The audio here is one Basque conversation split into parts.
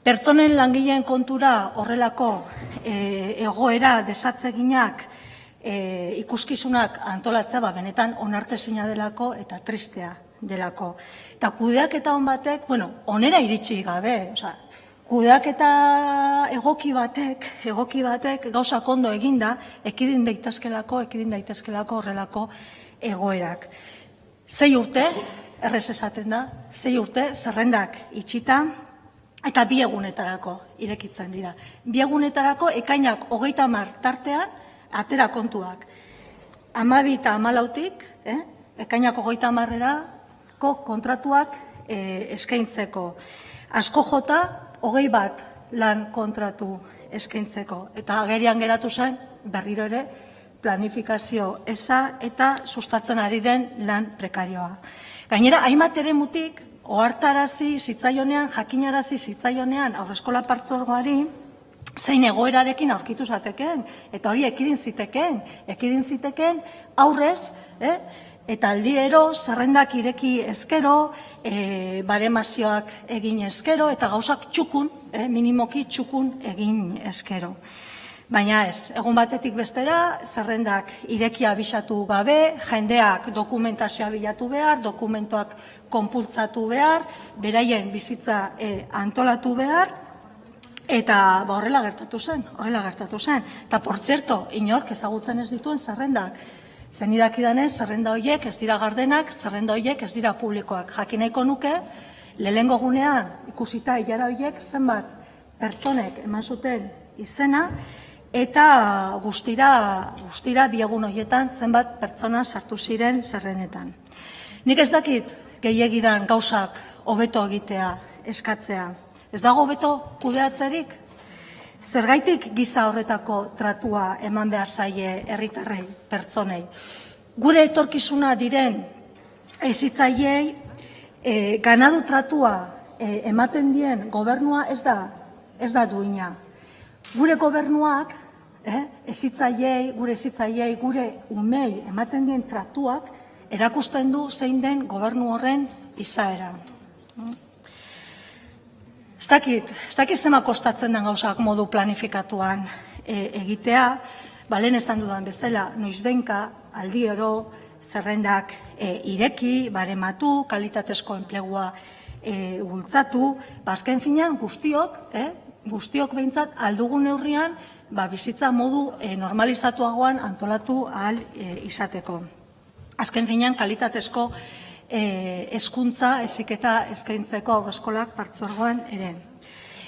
Pertsonen langileen kontura horrelako egoera desatseginak ikuskizunak antolatzea benetan onartezina delako eta tristea delako. Eta kudeaketa on batek, onera iritsi gabe, kudeaketa egoki batek gauzak ondo eginda ekidin daitezkelako horrelako egoerak. 6 urte, errez esaten da, 6 urte, zerrendak itxita, eta 2 egunetarako irekitzen dira. 2 egunetarako ekainak 30 tartean, atera kontuak. 12 eta 14tik, ekainak 30erako kontratuak eskaintzeko. Asko jota, 21 lan kontratu eskaintzeko. Eta agerian geratu zen, berriro ere, planifikazio eza eta sustatzen ari den lan prekarioa. Gainera, hainbat eremutik, ohartarazi zitzaionean, jakinarazi zitzaionean haurreskola partzuergoari zein egoerarekin aurkitu zatekeen, eta hori ekidin zitekeen aurrez, eta aldiero zerrendak ireki ezkero, baremazioak egin ezkero, eta gauzak txukun, minimoki txukun egin ezkero. Baina ez, egun batetik bestera, zerrendak irekia abisatu gabe, jendeak dokumentazioa bilatu behar, dokumentuak konpultsatu behar, beraien bizitza antolatu behar, eta horrela gertatu zen. Eta, por zerto, inork ezagutzen ez dituen zerrendak. Zenidakidanez, zerrenda horiek ez dira gardenak, zerrenda horiek ez dira publikoak. Jakin nahiko nuke, lehenengo gunean ikusita ilara horiek zenbat pertsonek eman zuten izena, eta guztira 2 egun horietan zenbat pertsona sartu ziren zerrenetan. Nik ez dakit gehiegidan gauzak hobeto egitea eskatzea. Ez dago hobeto kudeatzerik? Zergaitik giza horretako tratua eman behar zaie herritarrei, pertsonei. Gure etorkizuna diren hezitzaileei ganadu tratua ematen dien gobernua ez da duina. Gure gobernuak, gure hezitzaileei, gure umei ematen dien tratuak erakusten du zein den gobernu horren izaera. Ez dakit zema kostatzen den gauzak modu planifikatuan egitea, lehen esan dudan bezala, noizbenka aldiero zerrendak ireki, barematu, kalitatezko enplegua bultzatu, azken finean guztiok behintzat aldugun neurrian bizitza modu normalizatuagoan antolatu ahal izateko. Azken finean kalitatezko hezkuntza heziketa eskaintzeko haurreskolak partzuergoan ere.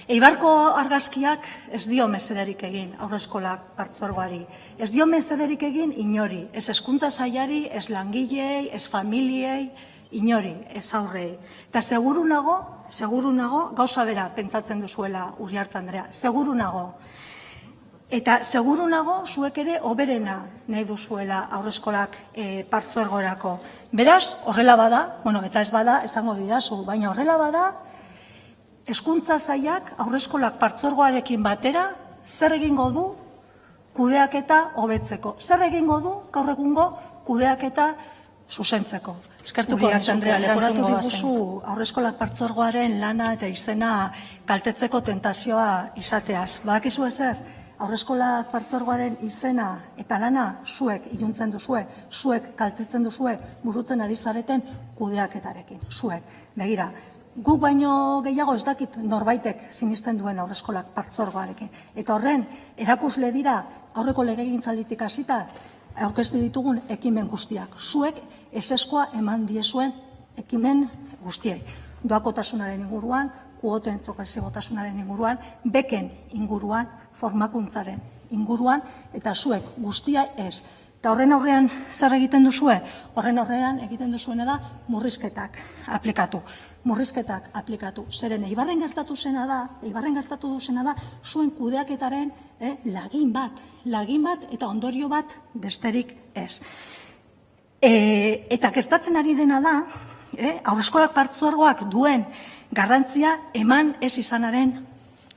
Eibarko argazkiak ez dio mesederik egin haurreskolak partzuergoari. Ez dio mesederik egin inori, ez hezkuntza sailari, ez langileei, ez familiei, inori, ez aurrei. Eta seguru nago, gauza bera pentsatzen duzuela Uriarte Andrea, seguru nago. Eta seguru nago zuek ere hoberena nahi duzuela haurreskolak partzuergorako. Beraz, horrela bada, eta ez bada, esango didazu, baina horrela bada, hezkuntza sailak haurreskolak partzuergoarekin batera zer egingo du kudeaketa hobetzeko. Zer egingo du gaur egungo kudeaketa zuzentzeko. Eskertuko Uriarte Andrea, leporatu diguzu haurreskolak partzuergoaren lana eta izena kaltetzeko tentazioa izateaz. Badakizu ezer, haurreskolak partzuergoaren izena eta lana zuek iluntzen duzue, zuek kaltetzen duzue, burutzen ari zareten kudeaketarekin. Zuek, begira, guk baino gehiago ez dakit norbaitek sinisten duen haurreskolak partzuergoarekin. Eta horren, erakusle dira aurreko legegintzalditik hasita aurkeztu ditugun ekimen guztiak. Zuek ezeskoa eman diezuen ekimen guztiei. Doakotasunaren inguruan, kuoten progresibotasunaren inguruan, beken inguruan, formakuntzaren inguruan, eta zuek guztia ez. Eta horren aurrean zer egiten duzue? Horren aurrean egiten duzuena da murrizketak aplikatu. Murrizketak aplikatu. Zeren, Eibarren gertatu duzena da, zuen kudeaketaren lagin bat eta ondorio bat besterik ez. Eta gertatzen ari dena da, haurreskolak partzuergoak duen garrantzia eman ez izanaren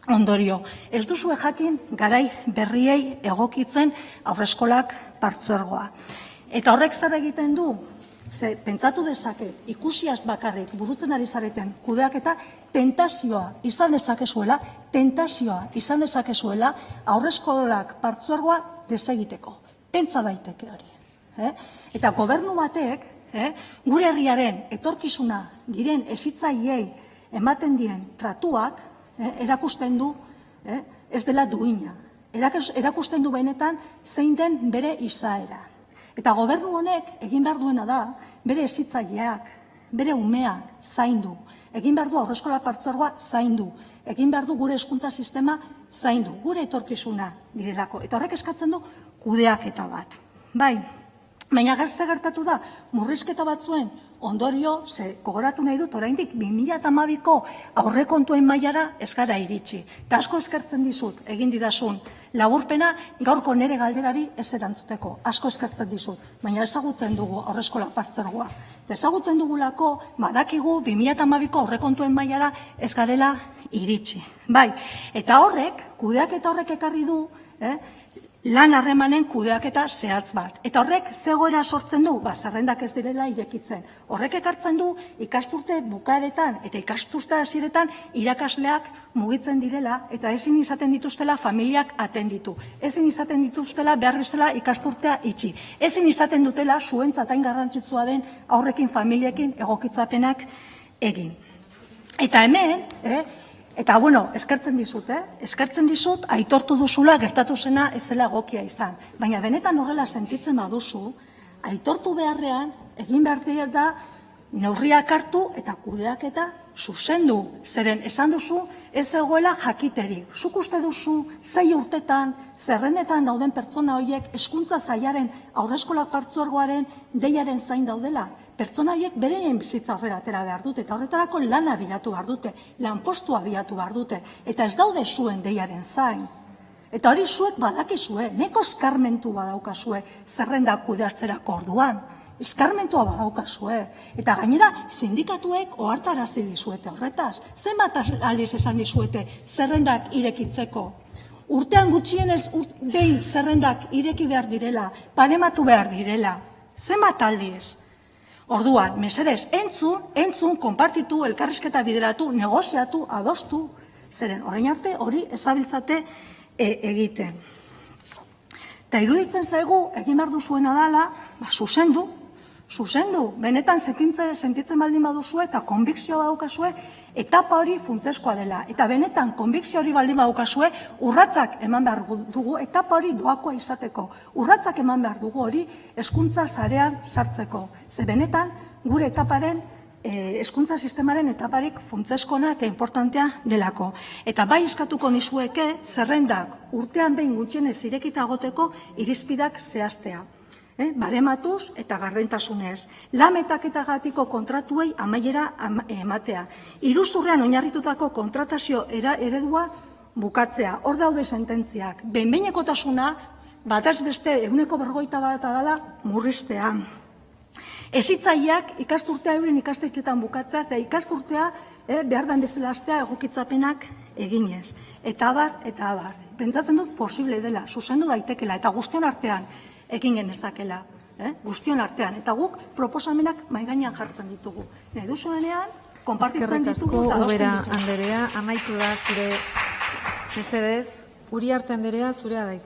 ondorio. Ez duzue jakin garai berriei egokitzen haurreskolak partzuergoa. Eta horrek zer egiten du? Ze, pentsatu dezaket, ikusiaz bakarrik burutzen ari zareten kudeaketa tentazioa izan dezakezuela haurreskolak partzuergoa desegiteko. Pentsa daiteke hori. Eta gobernu batek, gure herriaren etorkizuna diren hezitzaileei ematen dien tratuak erakusten du ez dela duina. Erakusten du benetan zein den bere izaera. Eta gobernu honek egin behar duena da, bere hezitzaileak, bere umeak zaindu, egin behar du haurreskola partzuergoa zaindu, egin behar du gure hezkuntza sistema zaindu, gure etorkizuna direlako. Eta horrek eskatzen du kudeaketa bat. Bai, baina zer gertatu da, murrizketa batzuen ondorio, gogoratu nahi dut, oraindik 2012ko aurrekontuen mailara ez gara iritsi. Eta asko eskertzen dizut, egin didazun laburpena gaurko nire galderari ez erantzuteko. Asko eskertzen dizut, baina ezagutzen dugu haurreskola partzuergoa. Eta ezagutzen dugulako, badakigu 2012ko aurrekontuen mailara ez garela iritsi. Bai, eta kudeaketa horrek ekarri du, lan harremanen kudeaketa zehatz bat. Eta horrek ze egoera sortzen du? Zerrendak ez direla irekitzen. Horrek ekartzen du ikasturte bukaeretan eta ikasturte hasieretan irakasleak mugitzen direla eta ezin izaten dituztela familiak atenditu. Ezin izaten dituztela behar bezala ikasturtea itxi. Ezin izaten dutela zuentzat hain garrantzitsua den haurrekin familiekin egokitzapenak egin. Eta hemen, eta eskertzen dizut, aitortu duzula gertatu zena ez zela egokia izan. Baina benetan horrela sentitzen baduzu, aitortu beharrean, egin behar da neurriak hartu eta kudeaketa zuzendu. Zeren esan duzu ez zegoela jakiterik. Zuk uste duzu 6 urtetan, zerrendetan dauden pertsona horiek hezkuntza sailaren haurreskola partzuergoaren deiaren zain daudela. Pertsona horiek bereien bizitza aurrera atera behar dute, eta horretarako lana bilatu behar dute, lanpostua bilatu behar dute, eta ez daude zuen deiaren zain. Eta hori zuek badakizue, neko eskarmentu badaukazue zerrendak kudeatzerako orduan. Eskarmentua badaukazue. Eta gainera, sindikatuek ohartarazi dizuete horretaz. Zenbat aldiz esan dizuete zerrendak irekitzeko? Urtean gutxienez behin zerrendak ireki behar direla, panematu behar direla. Zenbat aldiz? Orduan, mesedez, entzun, konpartitu, elkarrizketa bideratu, negoziatu, adostu, zeren orain arte hori ezabiltzate egiten. Eta iruditzen zaigu, egin behar duzuena dela, zuzendu, benetan sentitzen baldin baduzue eta konbikzioa badukazue, etapa hori funtsezkoa dela. Eta benetan konbikzio hori baldin badukazue, urratsak eman behar dugu, etapa hori doakoa izateko. Urratsak eman behar dugu hori hezkuntza sarean sartzeko. Ze benetan gure etaparen, hezkuntza sistemaren etaparik funtsezkoena eta importantea delako. Eta bai eskatuko nizueke zerrendak urtean behin gutxienez irekita egoteko irizpideak zehaztea. Barematuz eta gardentasunez. Lan-metaketagatiko kontratuei amaiera ematea. Iruzurrean oinarritutako kontratazio eredua bukatzea. Hor daude sententziak. Behin-behinekotasuna batez beste 41% dela murriztea. Hezitzaileak ikasturtea euren ikastetxetan bukatzea eta ikasturtea behar den bezala hastea egokitzapenak eginez. Eta abar. Pentsatzen dut posible dela, zuzendu daitekela eta guztion artean egin genezakela, guztion artean. Eta guk proposamenak mahai gainean jartzen ditugu. Nahi duzuenean, konpartitzen ditugu eta adosten ditugu. Ubera Anderea, amaitu da zure mesedez, Uriarte Anderea zurea da hitza.